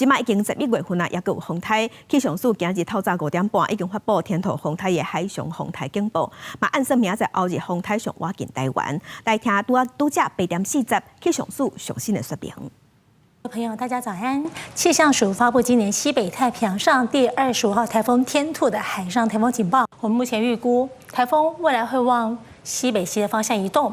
即马已经11月份啊，也有风台。气象署今日透早5点半已经发布天图风台的海上风台警报，嘛按说明仔载后日风台上挖进台湾。来听拄只8点40，气象署最新的说明。朋友，大家早安！气象署发布今年西北太平洋上第25号台风天兔的海上台风警报。我们目前预估，台风未来会往西北西的方向移动。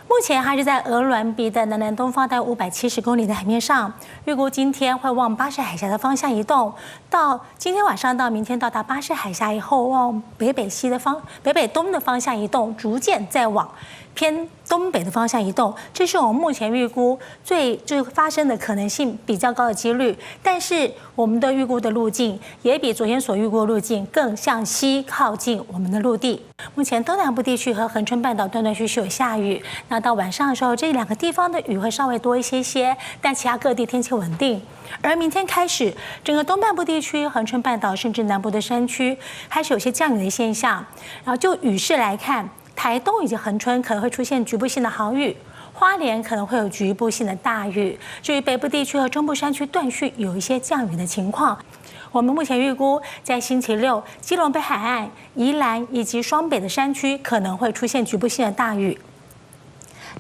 目前还是在鹅銮鼻的南东方大约570公里的海面上，预估今天会往巴士海峡的方向移动，到今天晚上到明天到达巴士海峡以后，往北北东的方向移动，逐渐再往偏东北的方向移动，这是我们目前预估就是发生的可能性比较高的几率。但是我们的预估的路径也比昨天所预估的路径更向西靠近我们的陆地。目前东南部地区和恒春半岛断断续续有下雨，那到晚上的时候，这2个地方的雨会稍微多一些，但其他各地天气稳定。而明天开始，整个东半部地区、恒春半岛甚至南部的山区开始有些降雨的现象。然后就雨势来看，台东以及恒春可能会出现局部性的豪雨，花莲可能会有局部性的大雨。至于北部地区和中部山区断续有一些降雨的情况。我们目前预估，在星期六，基隆北海岸、宜兰以及双北的山区可能会出现局部性的大雨。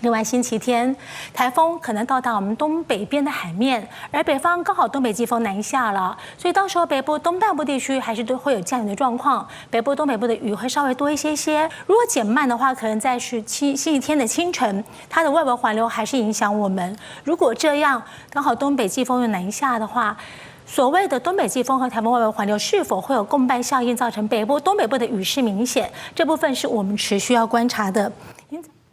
另外，星期天台风可能到达我们东北边的海面，而北方刚好东北季风南下了，所以到时候北部东半部地区还是都会有降雨的状况，北部、东北部的雨会稍微多一些。如果减慢的话，可能在星期天的清晨，它的外围环流还是影响我们。如果这样刚好东北季风又南下的话，所谓的东北季风和台风外围环流是否会有共伴效应，造成北部、东北部的雨势明显？这部分是我们持续要观察的。